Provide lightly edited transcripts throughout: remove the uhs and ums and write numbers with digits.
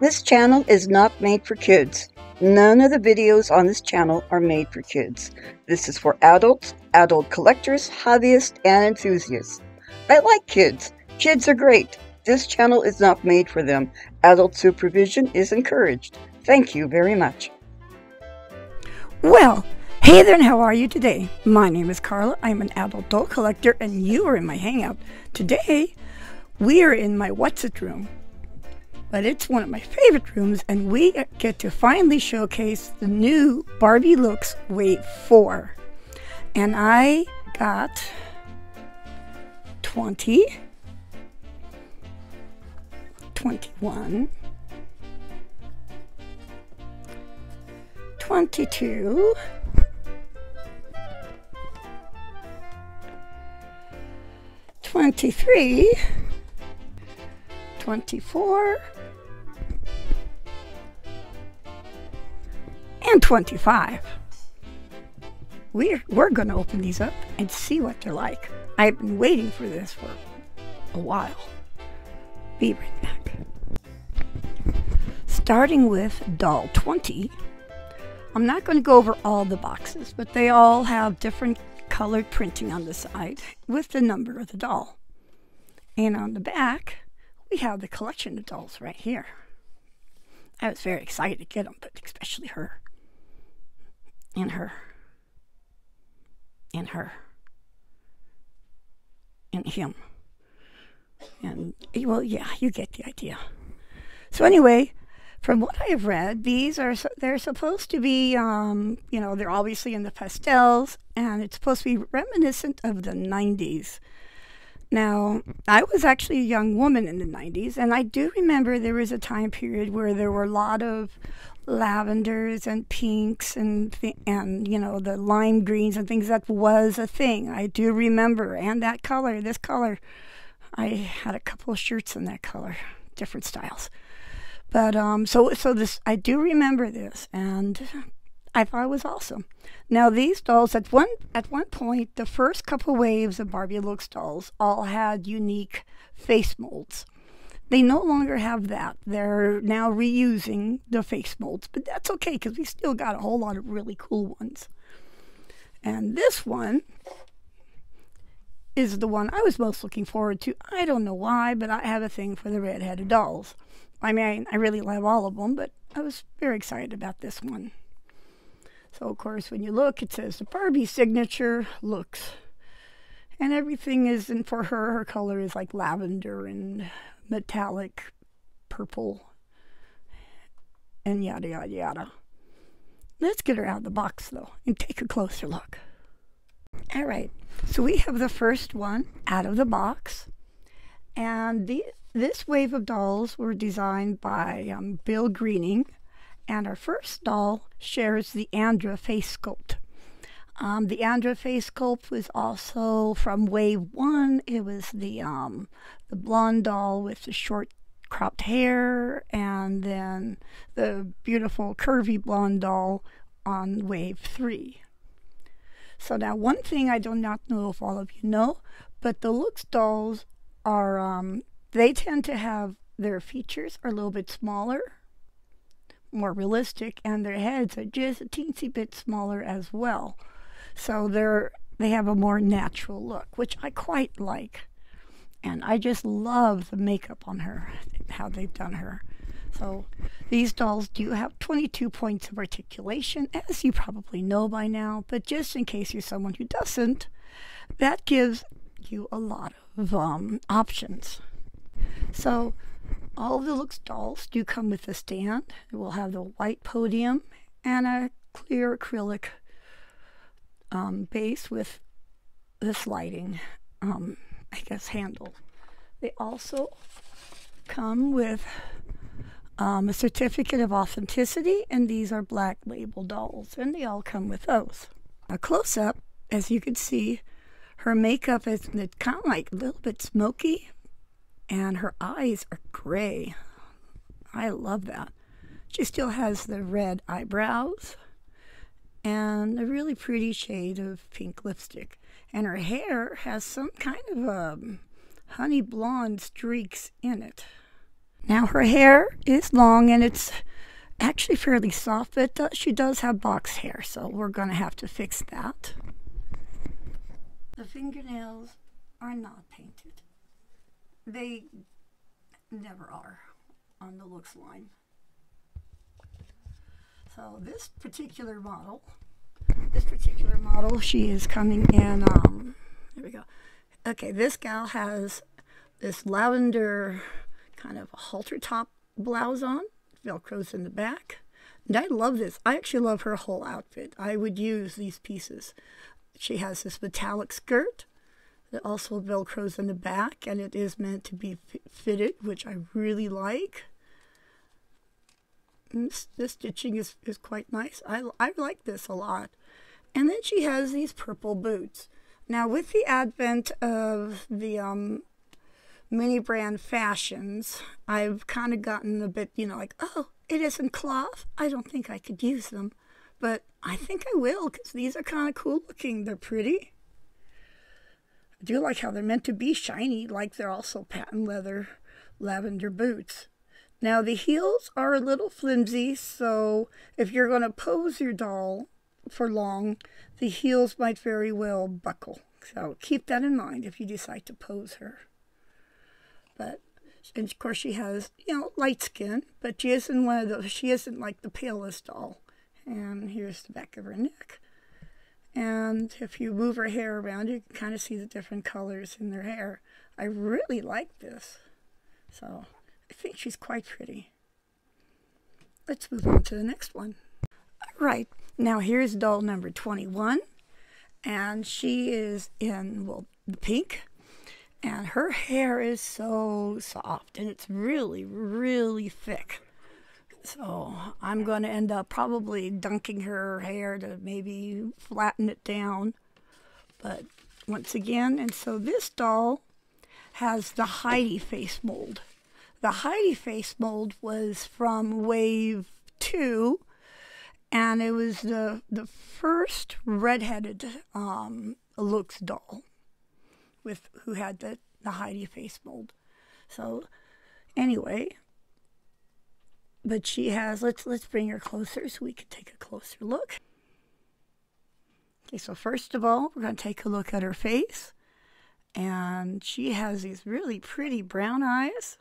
This channel is not made for kids. None of the videos on this channel are made for kids. This is for adults, adult collectors, hobbyists, and enthusiasts. I like kids. Kids are great. This channel is not made for them. Adult supervision is encouraged. Thank you very much. Well, hey there, and how are you today? My name is Carla. I'm an adult doll collector, and you are in my hangout. Today, we are in my What's It room. But it's one of my favorite rooms, and we get to finally showcase the new Barbie Looks Wave 4. And I got 20, 21, 22, 23, 24, and 25. We're going to open these up and see what they're like. I've been waiting for this for a while. Be right back. Starting with doll 20. I'm not going to go over all the boxes, but they all have different colored printing on the side with the number of the doll. And on the back, we have the collection of dolls right here. I was very excited to get them, but especially her. And her. And her. And him. And, well, yeah, you get the idea. So anyway, from what I have read, they're supposed to be, they're obviously in the pastels, and it's supposed to be reminiscent of the 90s. Now, I was actually a young woman in the 90s, and I do remember there was a time period where there were a lot of lavenders and pinks and the lime greens and things. That was a thing. I do remember. And that color, this color, I had a couple of shirts in that color, different styles. But so this, I do remember this, and I thought it was awesome. Now these dolls, at one point, the first couple waves of Barbie Looks dolls all had unique face molds. They no longer have that. They're now reusing the face molds, but that's okay because we still got a whole lot of really cool ones. And this one is the one I was most looking forward to. I don't know why, but I have a thing for the red-headed dolls. I mean, I really love all of them, but I was very excited about this one. So, of course, when you look, it says the Barbie Signature Looks. And everything is, and for her color is like lavender and metallic purple and yada, yada, yada. Let's get her out of the box, though, and take a closer look. All right, so we have the first one out of the box. And this wave of dolls were designed by Bill Greening. And our first doll shares the Andra face sculpt. The Andra face sculpt was also from wave 1. It was the blonde doll with the short cropped hair, and then the beautiful curvy blonde doll on wave 3. So now one thing I do not know if all of you know, but the Looks dolls are, they tend to have their features are a little bit smaller, more realistic, and their heads are just a teensy bit smaller as well. So they have a more natural look, which I quite like. And I just love the makeup on her, how they've done her. So these dolls do have 22 points of articulation, as you probably know by now, but just in case you're someone who doesn't, that gives you a lot of options. So all of the Looks dolls do come with a stand. It will have the white podium and a clear acrylic base with the sliding, handle. They also come with a certificate of authenticity, and these are black label dolls, and they all come with those. A close-up, as you can see, her makeup is kind of like a little bit smoky, and her eyes are gray. I love that. She still has the red eyebrows and a really pretty shade of pink lipstick. And her hair has some kind of honey blonde streaks in it. Now her hair is long and it's actually fairly soft, but she does have box hair, so we're going to have to fix that. The fingernails are not painted. They never are on the Looks line. So this particular model, she is coming in, there we go. Okay, this gal has this lavender kind of halter top blouse on, Velcro's in the back. And I love this. I actually love her whole outfit. I would use these pieces. She has this metallic skirt that also Velcro's in the back, and it is meant to be fitted, which I really like. This stitching is quite nice. I like this a lot. And then she has these purple boots. Now, with the advent of the mini brand fashions, I've kind of gotten a bit, like, oh, it isn't cloth. I don't think I could use them. But I think I will, because these are kind of cool looking. They're pretty. I do like how they're meant to be shiny, like they're also patent leather lavender boots. Now, the heels are a little flimsy, so if you're going to pose your doll for long, the heels might very well buckle. So keep that in mind if you decide to pose her. But, and of course, she has, light skin, but she isn't one of those, she isn't like the palest doll. And here's the back of her neck. And if you move her hair around, you can kind of see the different colors in her hair. I really like this. So I think she's quite pretty. Let's move on to the next one. All right, now here's doll number 21. And she is in, the pink. And her hair is so soft, and it's really, really thick. So I'm going to end up probably dunking her hair to maybe flatten it down. But once again, and so this doll has the Heidi face mold. The Heidi face mold was from Wave 2, and it was the first redheaded Looks doll who had the Heidi face mold. So anyway, but she has, let's bring her closer so we can take a closer look. Okay, so first of all, we're going to take a look at her face. And she has these really pretty brown eyes.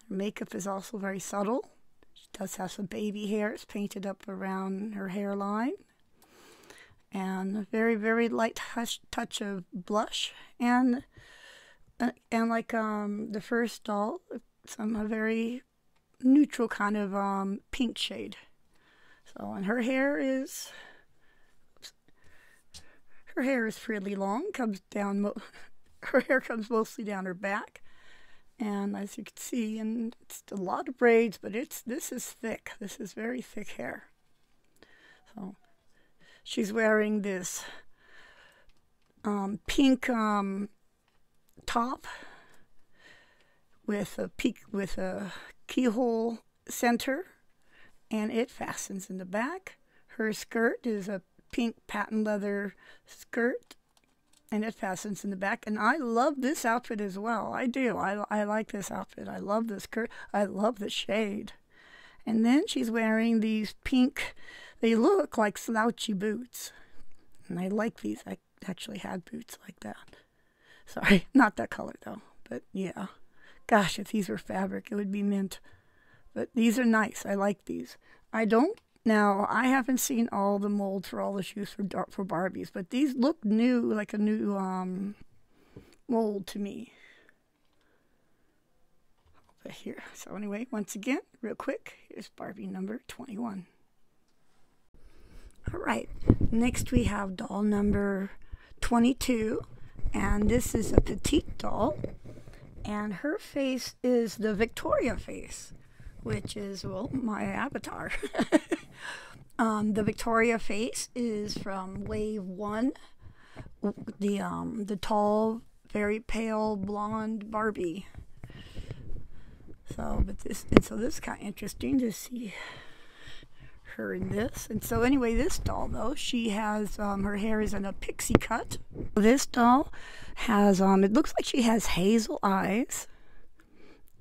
Her makeup is also very subtle. She does have some baby hairs painted up around her hairline. And a very, very light touch of blush. And like the first doll, a very neutral kind of pink shade. So, and her hair is fairly long, comes down, her hair comes mostly down her back, and as you can see, and it's a lot of braids, but this is thick. This is very thick hair. So she's wearing this pink top with a keyhole center, and it fastens in the back. Her skirt is a pink patent leather skirt, and it fastens in the back. And I love this outfit as well. I do. I like this outfit. I love the skirt. I love the shade. And then she's wearing these pink, they look like slouchy boots. And I like these. I actually had boots like that. Sorry, not that color though. But yeah. Gosh, if these were fabric, it would be mint. But these are nice. I like these. Now, I haven't seen all the molds for all the shoes for Barbies, but these look new, like a new mold to me. But here, so anyway, once again, real quick, here's Barbie number 21. All right, next we have doll number 22, and this is a petite doll, and her face is the Victoria face, which is, well, my avatar. The Victoria face is from Wave 1, the tall, very pale blonde Barbie. So, this is kind of interesting to see her in this. And so anyway, this doll though, she has, her hair is in a pixie cut. This doll has, it looks like she has hazel eyes.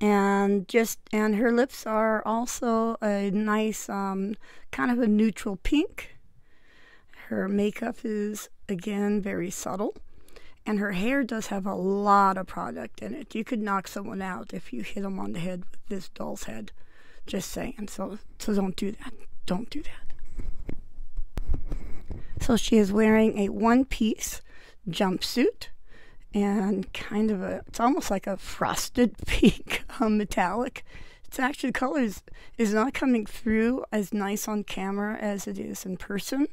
And her lips are also a nice kind of a neutral pink. Her makeup is again very subtle, and her hair does have a lot of product in it. You could knock someone out if you hit them on the head with this doll's head. Just saying. So don't do that. Don't do that. So she is wearing a one-piece jumpsuit, and kind of it's almost like a frosted pink metallic. It's actually, the color is not coming through as nice on camera as it is in person,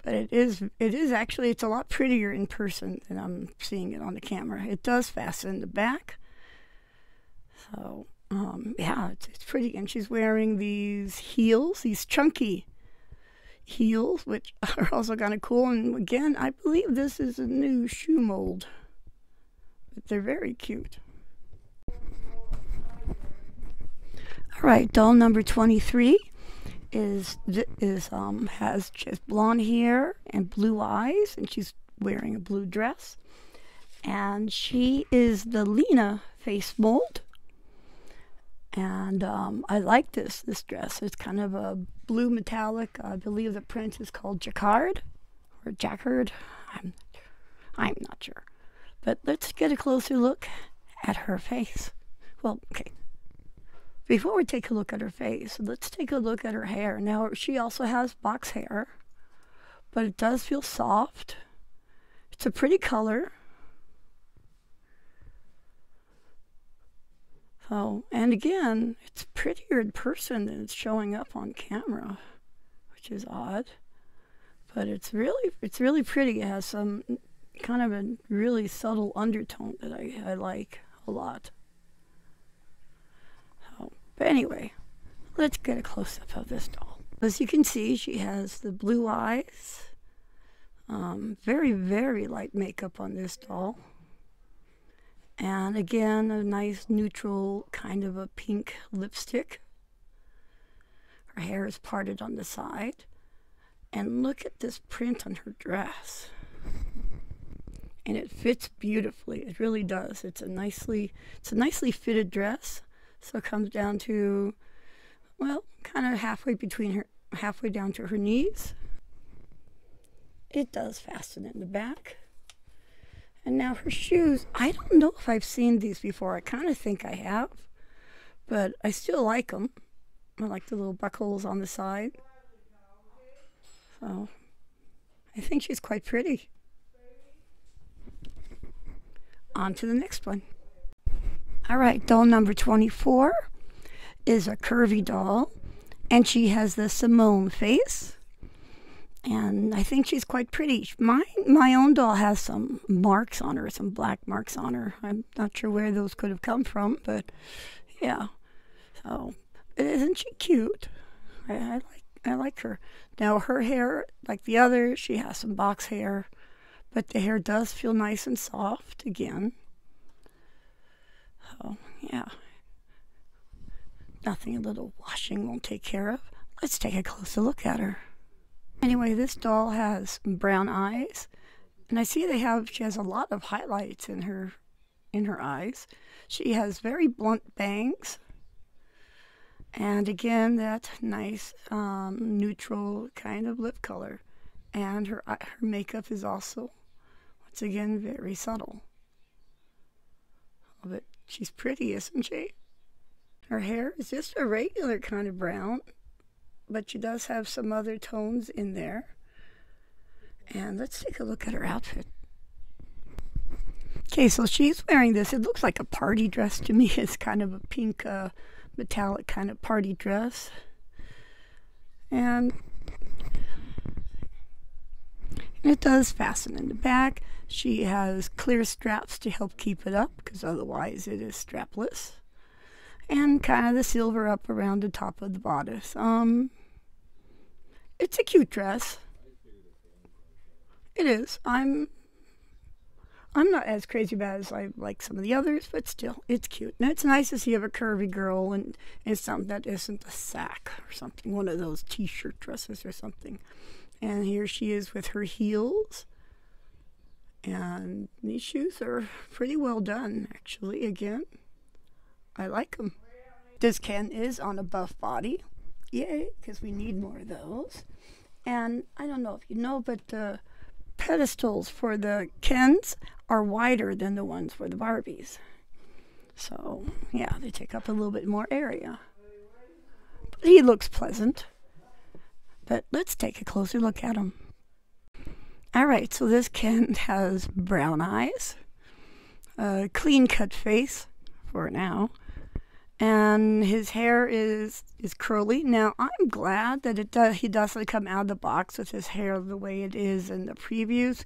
but it is actually, it's a lot prettier in person than I'm seeing it on the camera. It does fasten in the back, so yeah, it's pretty. And she's wearing these heels, these chunky heels, which are also kind of cool. And again, I believe this is a new shoe mold, but they're very cute. All right, doll number 23 has just blonde hair and blue eyes, and she's wearing a blue dress. And she is the Lena face mold. And I like this dress. It's kind of a blue metallic. I believe the print is called jacquard or jacquard. I'm not sure. But let's get a closer look at her face. Well, okay. Before we take a look at her face, let's take a look at her hair. Now, she also has box hair, but it does feel soft. It's a pretty color. So, and again, it's prettier in person than it's showing up on camera, which is odd. But it's really pretty. It has some kind of a really subtle undertone that I like a lot. So, but anyway, let's get a close-up of this doll. As you can see, she has the blue eyes. Very, very light makeup on this doll. And again, a nice neutral kind of a pink lipstick. Her hair is parted on the side. And look at this print on her dress. And it fits beautifully. It really does. It's a nicely fitted dress. So it comes down to, well, kind of halfway down to her knees. It does fasten in the back. And now her shoes, I don't know if I've seen these before. I kind of think I have, but I still like them. I like the little buckles on the side. So I think she's quite pretty. On to the next one. All right, doll number 24 is a curvy doll, and she has the Simone face. And I think she's quite pretty. My own doll has some marks on her, some black marks on her. I'm not sure where those could have come from, but yeah. So, isn't she cute? I like her. Now her hair, like the other, she has some box hair, but the hair does feel nice and soft again. So yeah, nothing a little washing won't take care of. Let's take a closer look at her. Anyway, this doll has brown eyes, and I see she has a lot of highlights in her eyes. She has very blunt bangs, and again, that nice neutral kind of lip color. And her makeup is also, once again, very subtle. But she's pretty, isn't she? Her hair is just a regular kind of brown, but she does have some other tones in there. And let's take a look at her outfit. Okay, so she's wearing this. It looks like a party dress to me. It's kind of a pink metallic kind of party dress. And it does fasten in the back. She has clear straps to help keep it up, because otherwise it is strapless. And kind of the silver up around the top of the bodice. It's a cute dress. It is. I'm not as crazy about it as I like some of the others, but still, it's cute. And it's nice to see of a curvy girl and something that isn't a sack or something, one of those t-shirt dresses or something. And here she is with her heels. And these shoes are pretty well done, actually, again. I like them. This Ken is on a buff body. Yay, because we need more of those. And I don't know if you know, but the pedestals for the Kens are wider than the ones for the Barbies. So, yeah, they take up a little bit more area. But he looks pleasant. But let's take a closer look at him. Alright, so this Ken has brown eyes, a clean-cut face for now, and his hair is curly. Now, I'm glad that he doesn't come out of the box with his hair the way it is in the previews,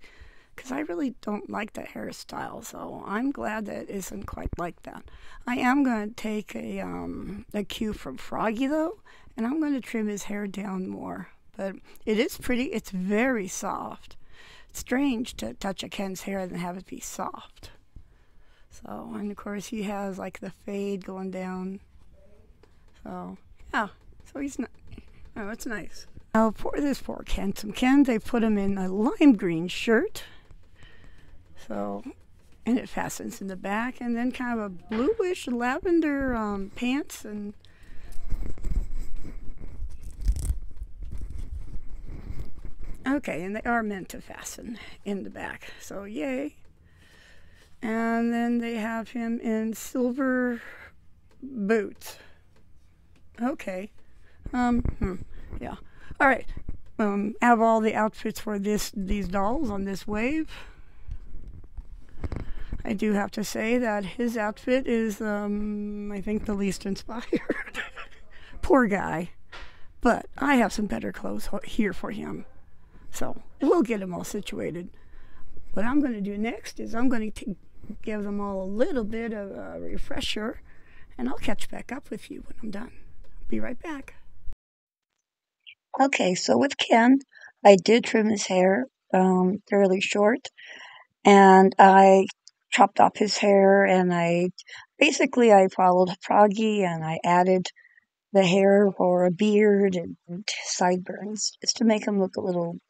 because I really don't like the hairstyle, so I'm glad that it isn't quite like that. I am going to take a cue from Froggy, though, and I'm going to trim his hair down more. But it is pretty. It's very soft. It's strange to touch a Ken's hair and have it be soft. So, and of course he has like the fade going down. So, yeah. So he's not. Oh, it's nice. Now for this poor Ken, they put him in a lime green shirt. So, and it fastens in the back, and then kind of a bluish lavender pants and. Okay, and they are meant to fasten in the back, so yay. And then they have him in silver boots. Okay. Yeah. All right. I have all the outfits for these dolls on this wave. I do have to say that his outfit is, I think, the least inspired. Poor guy. But I have some better clothes here for him. So we'll get them all situated. What I'm going to do next is I'm going to give them all a little bit of a refresher, and I'll catch back up with you when I'm done. Be right back. Okay, so with Ken, I did trim his hair fairly short, and I chopped off his hair, and I followed Froggy, and I added the hair for a beard and sideburns just to make him look a little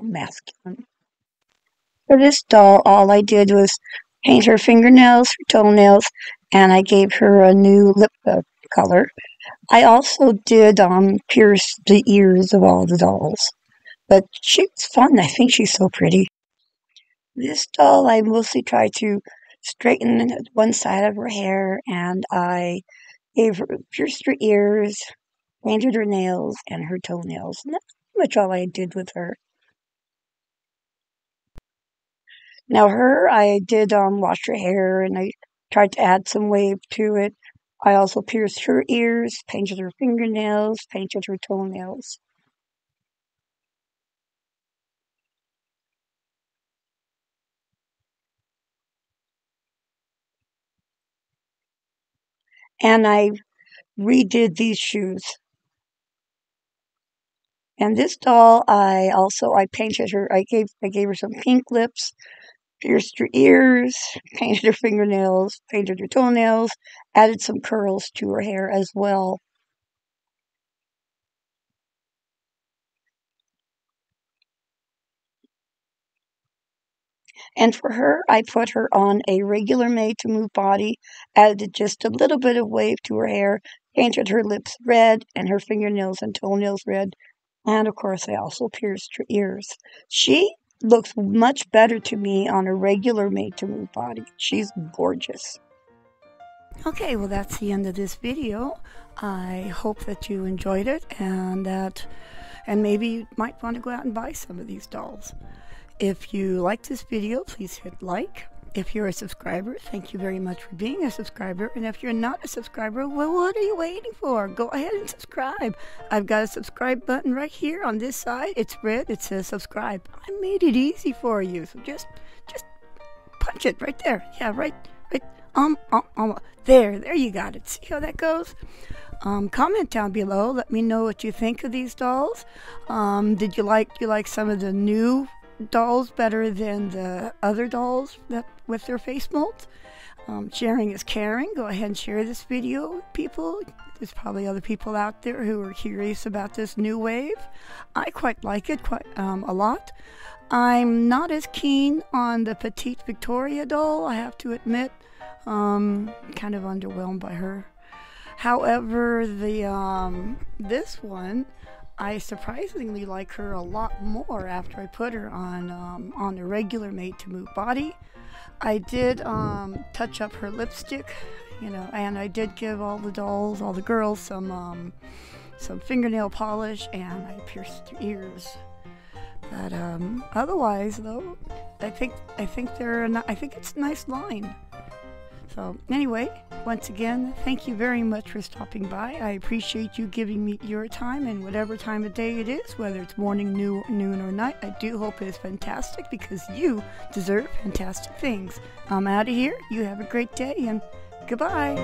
masculine. For this doll, all I did was paint her fingernails, her toenails, and I gave her a new lip color. I also did pierce the ears of all the dolls, but she was fun. I think she's so pretty. This doll, I mostly tried to straighten one side of her hair, and I pierced her ears, painted her nails, and her toenails. And that's pretty much all I did with her. Now I did wash her hair, and I tried to add some wave to it. I also pierced her ears, painted her fingernails, painted her toenails. And I redid these shoes. And this doll, I painted her. I gave her some pink lips, pierced her ears, painted her fingernails, painted her toenails, added some curls to her hair as well. And for her, I put her on a regular made-to-move body, added just a little bit of wave to her hair, painted her lips red and her fingernails and toenails red, and of course I also pierced her ears. She looks much better to me on a regular made-to-move body. She's gorgeous. Okay, well that's the end of this video. I hope that you enjoyed it, and maybe you might want to go out and buy some of these dolls. If you like this video, please hit like. If you're a subscriber, thank you very much for being a subscriber. And if you're not a subscriber, well, what are you waiting for? Go ahead and subscribe. I've got a subscribe button right here on this side. It's red. It says subscribe. I made it easy for you. So just punch it right there. Yeah, right. There you got it. See how that goes? Comment down below. Let me know what you think of these dolls. Did you like some of the new dolls better than the other dolls that with their face molds? Sharing is caring. Go ahead and share this video with people. There's probably other people out there who are curious about this new wave. I quite like it a lot. I'm not as keen on the Petite Victoria doll, I have to admit. Kind of underwhelmed by her. However, this one, I surprisingly like her a lot more after I put her on a regular made to move body. I did touch up her lipstick, and I did give all the dolls, all the girls, some fingernail polish, and I pierced their ears. But otherwise, though, I think it's a nice line. So anyway, once again, thank you very much for stopping by. I appreciate you giving me your time, and whatever time of day it is, whether it's morning, noon, or night, I do hope it is fantastic, because you deserve fantastic things. I'm out of here. You have a great day, and goodbye.